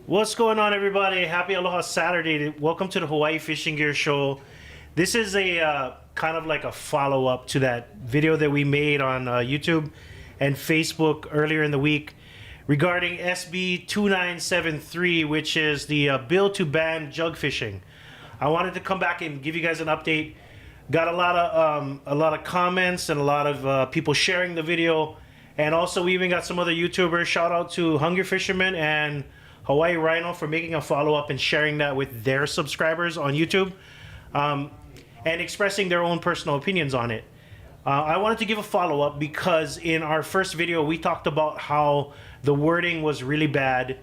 What's going on, everybody? Happy Aloha Saturday. Welcome to the Hawaii Fishing Gear Show. This is a kind of like a follow-up to that video that we made on YouTube and Facebook earlier in the week regarding SB2973, which is the bill to ban jug fishing. I wanted to come back and give you guys an update. Got a lot of comments and a lot of people sharing the video, and also we even got some other YouTubers. Shout out to Hungry Fisherman and Hawaii Rhino for making a follow-up and sharing that with their subscribers on YouTube, and expressing their own personal opinions on it. I wanted to give a follow-up because in our first video we talked about how the wording was really bad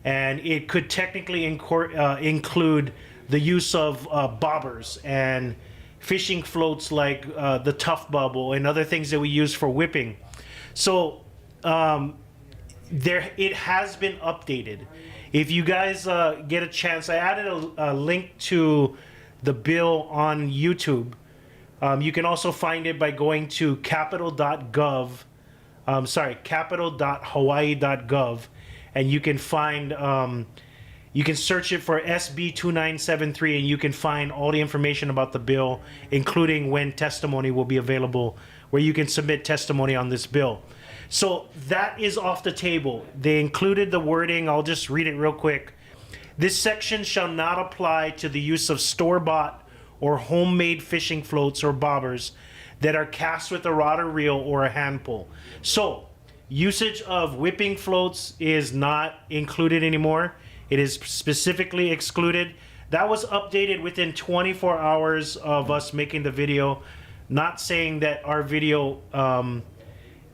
and it could technically include the use of bobbers and fishing floats like the Tough Bubble and other things that we use for whipping. So it has been updated. If you guys get a chance, I added a link to the bill on YouTube. You can also find it by going to capital.hawaii.gov, and you can find you can search it for SB2973, and you can find all the information about the bill, including when testimony will be available, where you can submit testimony on this bill. So that is off the table. They included the wording. I'll just read it real quick. This section shall not apply to the use of store-bought or homemade fishing floats or bobbers that are cast with a rod or reel or a hand pole. So usage of whipping floats is not included anymore. It is specifically excluded. That was updated within 24 hours of us making the video. Not saying that our video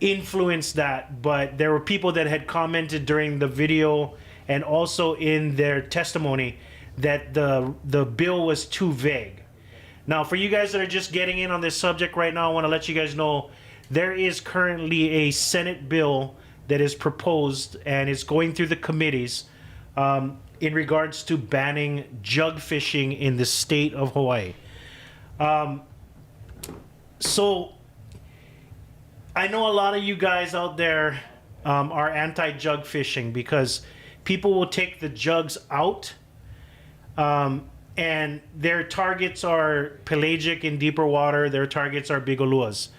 influenced that, but there were people that had commented during the video and also in their testimony that the bill was too vague. Now, for you guys that are just getting in on this subject right now, I want to let you guys know there is currently a Senate bill that is proposed and is going through the committees in regards to banning jug fishing in the state of Hawaii. So I know a lot of you guys out there are anti-jug fishing because people will take the jugs out and their targets are pelagic in deeper water. Their targets are bigoluas.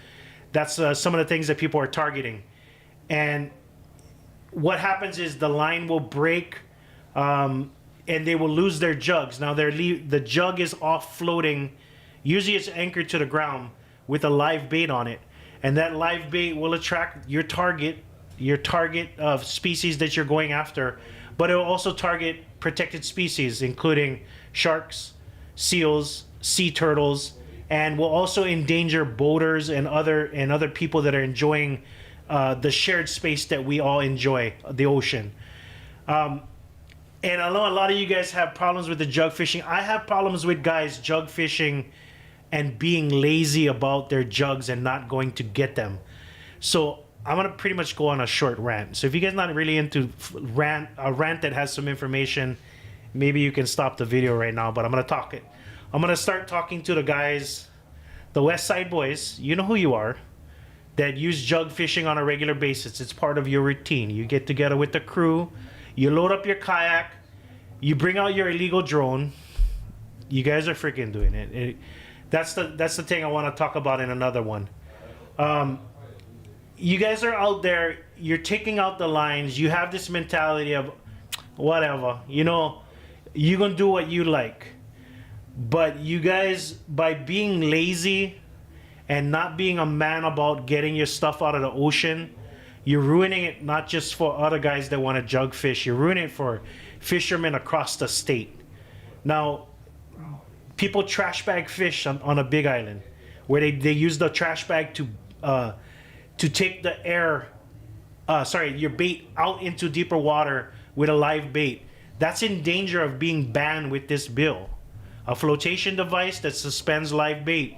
That's some of the things that people are targeting. And what happens is the line will break and they will lose their jugs. Now the jug is off floating. Usually it's anchored to the ground with a live bait on it. And that live bait will attract your target of species that you're going after, but it will also target protected species, including sharks, seals, sea turtles, and will also endanger boaters and other people that are enjoying the shared space that we all enjoy, the ocean. And I know a lot of you guys have problems with the jug fishing. I have problems with guys jug fishing and being lazy about their jugs and not going to get them. So I'm gonna pretty much go on a short rant. So if you guys not really into a rant that has some information, maybe you can stop the video right now, but I'm gonna talk it. I'm gonna start talking to the guys, the West Side boys, you know who you are, that use jug fishing on a regular basis. It's part of your routine. You get together with the crew, you load up your kayak, you bring out your illegal drone. You guys are freaking doing it. That's the thing I want to talk about in another one. You guys are out there, you're taking out the lines, you have this mentality of whatever, you know, you're gonna do what you like. But you guys, by being lazy and not being a man about getting your stuff out of the ocean, you're ruining it not just for other guys that want to jug fish, you're ruining it for fishermen across the state. Now, people trash bag fish on a big island where they use the trash bag to take the your bait out into deeper water with a live bait. That's in danger of being banned with this bill. A flotation device that suspends live bait.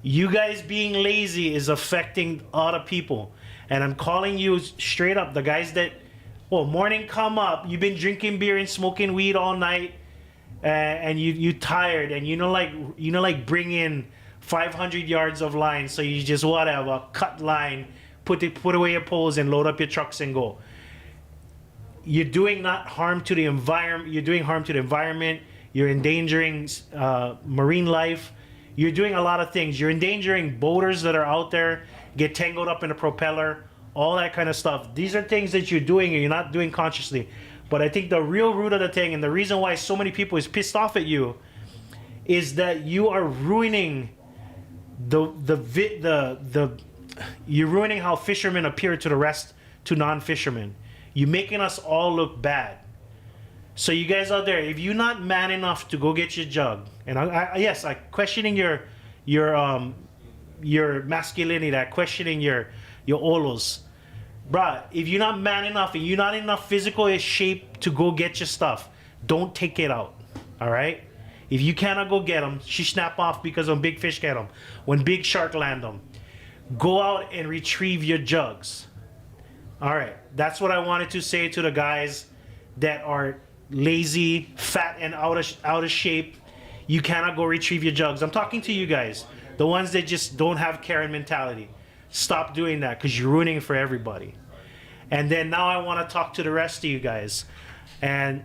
You guys being lazy is affecting other people. And I'm calling you straight up, the guys that, well, morning come up, you've been drinking beer and smoking weed all night, and you tired, and you know like bring in 500 yards of line, so you just whatever cut line, put away your poles and load up your trucks and go. you're doing not harm to the environment. You're doing harm to the environment. You're endangering marine life. You're doing a lot of things. You're endangering boaters that are out there, get tangled up in a propeller, all that kind of stuff. These are things that you're doing and you're not doing consciously. But I think the real root of the thing, and the reason why so many people is pissed off at you, is that you are ruining you're ruining how fishermen appear to the rest, to non-fishermen. You're making us all look bad. So you guys out there, if you're not man enough to go get your jug, and yes, I'm questioning your masculinity, I'm questioning your olos, bruh. If you're not man enough and you're not in enough physical shape to go get your stuff, don't take it out. All right. If you cannot go get them, she snap off because when big fish get them, when big shark land them, go out and retrieve your jugs. All right, that's what I wanted to say to the guys that are lazy, fat, and out of shape. You cannot go retrieve your jugs. I'm talking to you guys, the ones that just don't have Karen mentality. Stop doing that because you're ruining it for everybody. And then now I want to talk to the rest of you guys. And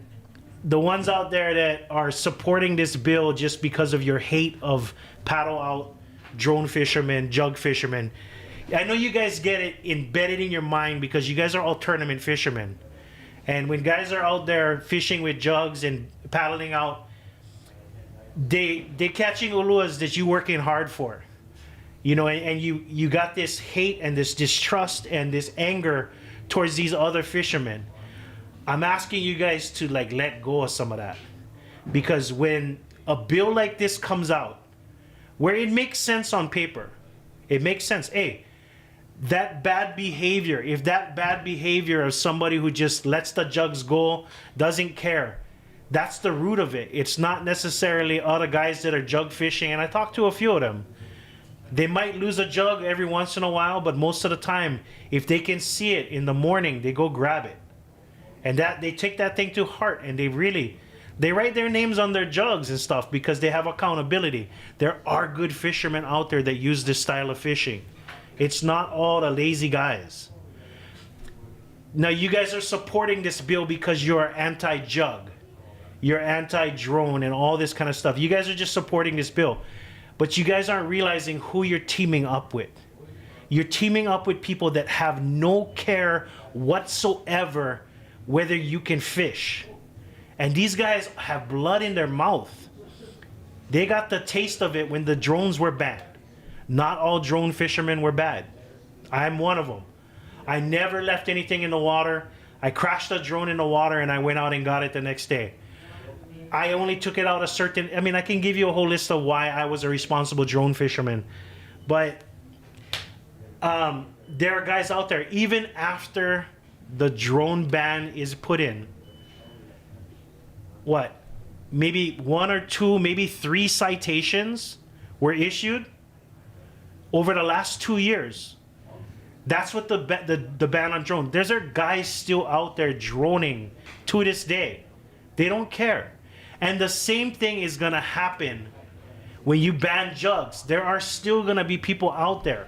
the ones out there that are supporting this bill just because of your hate of paddle out drone fishermen, jug fishermen. I know you guys get it embedded in your mind because you guys are all tournament fishermen. And when guys are out there fishing with jugs and paddling out, they catching uluas that you're working hard for. You know, and you got this hate and this distrust and this anger towards these other fishermen. I'm asking you guys to like let go of some of that. Because when a bill like this comes out, where it makes sense on paper, it makes sense. Hey, that bad behavior, if that bad behavior of somebody who just lets the jugs go, doesn't care, that's the root of it. It's not necessarily other guys that are jug fishing, and I talked to a few of them. They might lose a jug every once in a while, but most of the time, if they can see it in the morning, they go grab it. And that they take that thing to heart, and they write their names on their jugs and stuff because they have accountability. There are good fishermen out there that use this style of fishing. It's not all the lazy guys. Now, you guys are supporting this bill because you're anti-jug. You're anti-drone and all this kind of stuff. You guys are just supporting this bill. But you guys aren't realizing who you're teaming up with. You're teaming up with people that have no care whatsoever whether you can fish. And these guys have blood in their mouth. They got the taste of it when the drones were banned. Not all drone fishermen were bad. I'm one of them. I never left anything in the water. I crashed a drone in the water and I went out and got it the next day. I only took it out I can give you a whole list of why I was a responsible drone fisherman. But there are guys out there, even after the drone ban is put in, maybe 1 or 2, maybe 3 citations were issued over the last 2 years. That's what the ban on drone. There's guys still out there droning to this day. They don't care. And the same thing is gonna happen when you ban jugs. There are still gonna be people out there.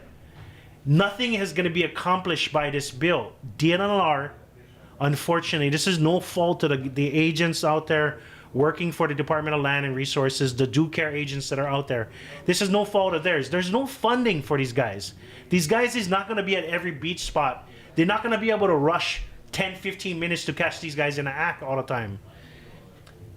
Nothing is gonna be accomplished by this bill. DNLR, unfortunately, this is no fault to the agents out there working for the Department of Land and Resources, the due care agents that are out there. This is no fault of theirs. There's no funding for these guys. These guys is not gonna be at every beach spot. They're not gonna be able to rush 10, 15 minutes to catch these guys in an act all the time.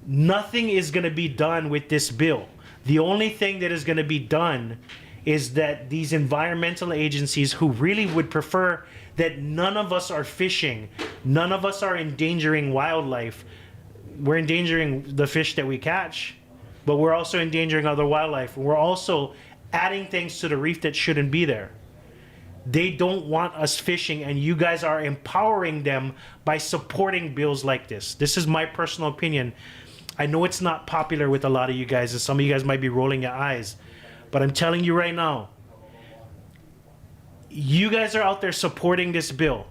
Nothing is going to be done with this bill. The only thing that is going to be done is that these environmental agencies who really would prefer that none of us are fishing, none of us are endangering wildlife. We're endangering the fish that we catch, but we're also endangering other wildlife. We're also adding things to the reef that shouldn't be there. They don't want us fishing, and you guys are empowering them by supporting bills like this. This is my personal opinion. I know it's not popular with a lot of you guys, and some of you guys might be rolling your eyes, but I'm telling you right now, you guys are out there supporting this bill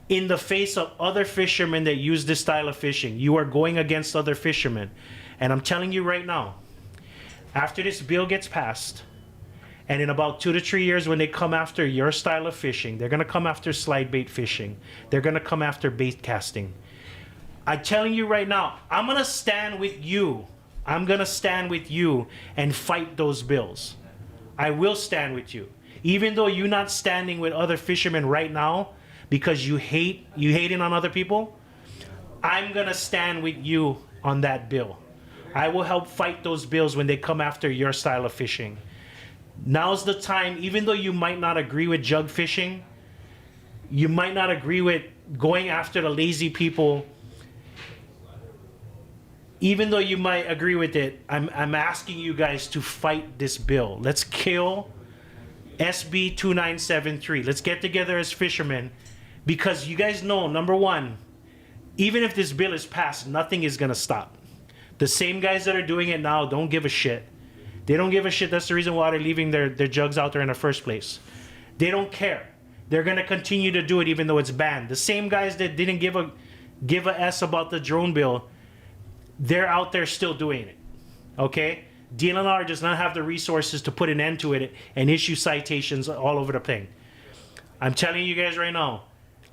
in the face of other fishermen that use this style of fishing. You are going against other fishermen. And I'm telling you right now, after this bill gets passed, And in about 2 to 3 years, when they come after your style of fishing, they're going to come after slide bait fishing. They're going to come after bait casting. I'm telling you right now, I'm going to stand with you. I'm going to stand with you and fight those bills. I will stand with you. Even though you're not standing with other fishermen right now because you hating on other people, I'm going to stand with you on that bill. I will help fight those bills when they come after your style of fishing. Now's the time, even though you might not agree with jug fishing, you might not agree with going after the lazy people, even though you might agree with it, I'm asking you guys to fight this bill. Let's kill SB2973. Let's get together as fishermen, because you guys know, number one, even if this bill is passed, nothing is going to stop. The same guys that are doing it now don't give a shit. They don't give a shit. That's the reason why they're leaving their jugs out there in the first place. They don't care. They're going to continue to do it even though it's banned. The same guys that didn't give a S about the drone bill, they're out there still doing it. Okay? DNR does not have the resources to put an end to it and issue citations all over the thing. I'm telling you guys right now,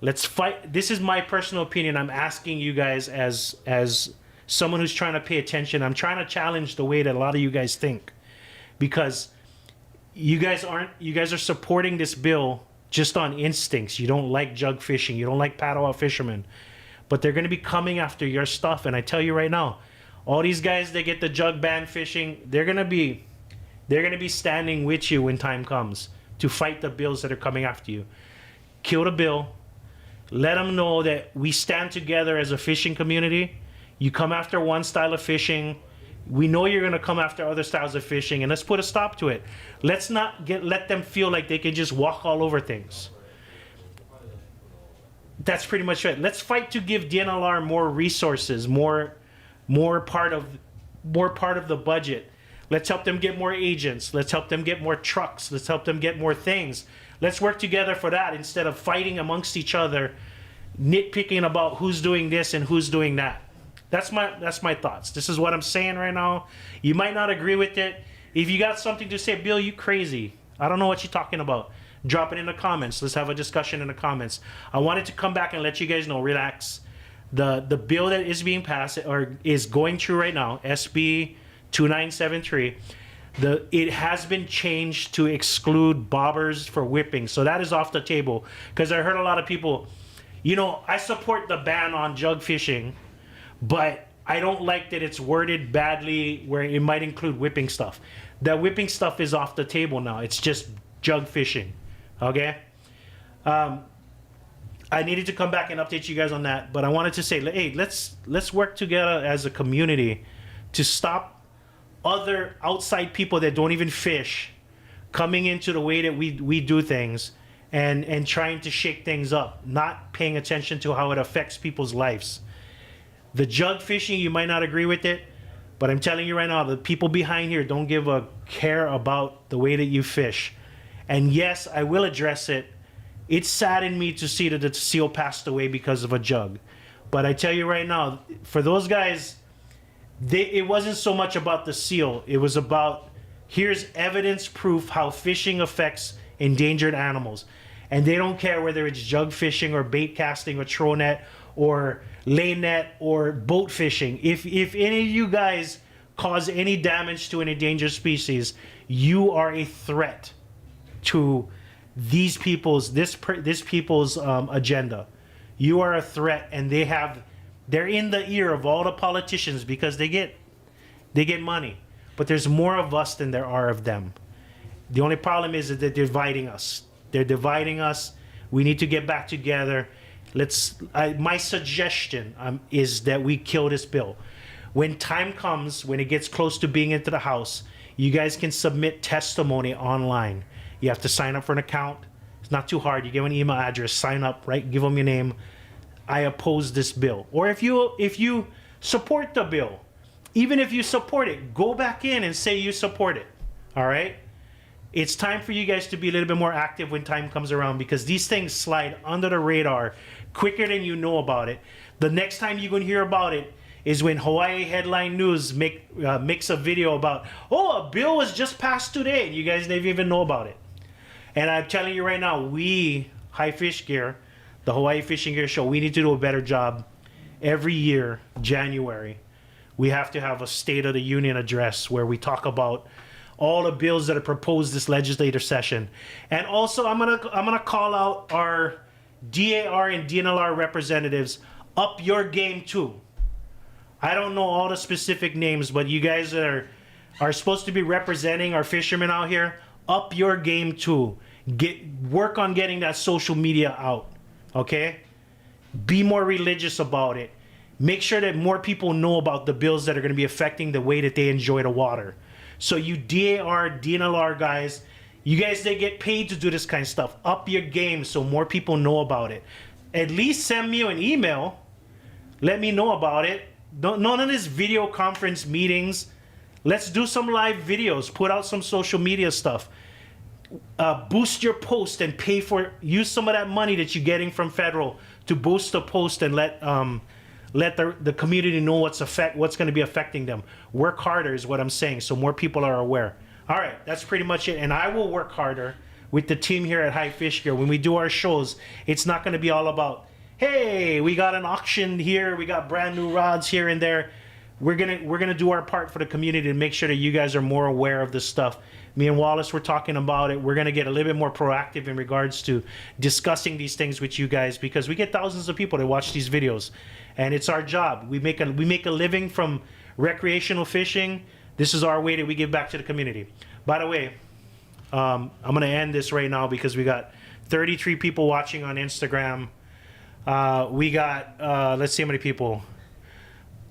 let's fight. This is my personal opinion. I'm asking you guys as someone who's trying to pay attention. I'm trying to challenge the way that a lot of you guys think. Because you guys are supporting this bill just on instincts. You don't like jug fishing. You don't like paddle out fishermen. But they're going to be coming after your stuff. And I tell you right now, all these guys that get the jug ban fishing, they're going to be standing with you when time comes to fight the bills that are coming after you. Kill the bill. Let them know that we stand together as a fishing community. You come after one style of fishing, we know you're going to come after other styles of fishing, and let's put a stop to it. Let's not let them feel like they can just walk all over things. That's pretty much it. Let's fight to give DNLR more resources, more part of the budget. Let's help them get more agents. Let's help them get more trucks. Let's help them get more things. Let's work together for that instead of fighting amongst each other, nitpicking about who's doing this and who's doing that. That's my thoughts. This is what I'm saying right now. You might not agree with it. If you got something to say, Bill, you crazy. I don't know what you're talking about. Drop it in the comments. Let's have a discussion in the comments. I wanted to come back and let you guys know, relax. The bill that is being passed or is going through right now, SB 2973, it has been changed to exclude bobbers for whipping. So that is off the table. Because I heard a lot of people, I support the ban on jug fishing, but I don't like that it's worded badly where it might include whipping stuff. The whipping stuff is off the table now. It's just jug fishing. Okay? I needed to come back and update you guys on that, but I wanted to say, hey, let's work together as a community to stop other outside people that don't even fish coming into the way that we do things and trying to shake things up, not paying attention to how it affects people's lives. The jug fishing, you might not agree with it, but I'm telling you right now, the people behind here don't give a care about the way that you fish. And yes, I will address it. It saddened me to see that the seal passed away because of a jug. But I tell you right now, for those guys, it wasn't so much about the seal. It was about, here's evidence proof how fishing affects endangered animals. And they don't care whether it's jug fishing or bait casting or throw net or lay net or boat fishing. If any of you guys cause any damage to an endangered species, you are a threat to these people's this people's agenda. You are a threat, and they're in the ear of all the politicians because they get money. But there's more of us than there are of them. The only problem is that they're dividing us. They're dividing us. We need to get back together. My suggestion is that we kill this bill. When time comes, when it gets close to being into the House, you guys can submit testimony online. You have to sign up for an account. It's not too hard. You give an email address, sign up, right? Give them your name. I oppose this bill. Or if you support the bill, even if you support it, go back in and say you support it. All right? It's time for you guys to be a little bit more active when time comes around, because these things slide under the radar quicker than you know about it. The next time you're going to hear about it is when Hawaii Headline News makes a video about, oh, a bill was just passed today, and you guys didn't even know about it. And I'm telling you right now, we, HiFishGear, the Hawaii Fishing Gear Show, we need to do a better job every year, January. We have to have a State of the Union address where we talk about all the bills that are proposed this legislative session. And also, I'm gonna call out our DAR and DNLR representatives. Up your game too. I don't know all the specific names, but you guys are supposed to be representing our fishermen out here. Up your game too. Work on getting that social media out. Okay? Be more religious about it. Make sure that more people know about the bills that are going to be affecting the way that they enjoy the water. So you DAR, DNLR guys, you guys, they get paid to do this kind of stuff. Up your game so more people know about it. At least send me an email. Let me know about it. None of this video conference meetings. Let's do some live videos. Put out some social media stuff. Boost your post and pay for it. Use some of that money that you're getting from federal to boost the post and let the community know what's going to be affecting them. Work harder is what I'm saying, so more people are aware. All right, that's pretty much it. And I will work harder with the team here at HiFishGear. When we do our shows, it's not going to be all about, hey, we got an auction here, we got brand new rods here and there. We're gonna do our part for the community to make sure that you guys are more aware of this stuff. Me and Wallace were talking about it. We're gonna get a little bit more proactive in regards to discussing these things with you guys, because we get thousands of people that watch these videos, and it's our job. We make a living from recreational fishing. This is our way that we give back to the community. By the way, I'm gonna end this right now because we got 33 people watching on Instagram. We got let's see how many people.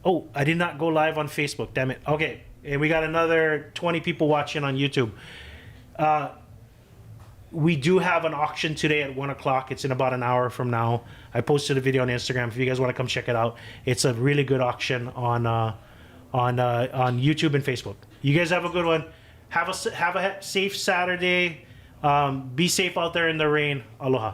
Oh, I did not go live on Facebook. Damn it. Okay. And we got another 20 people watching on YouTube. We do have an auction today at 1 o'clock. It's in about an hour from now. I posted a video on Instagram. If you guys want to come check it out, it's a really good auction on YouTube and Facebook. You guys have a good one. Have a safe Saturday. Be safe out there in the rain. Aloha.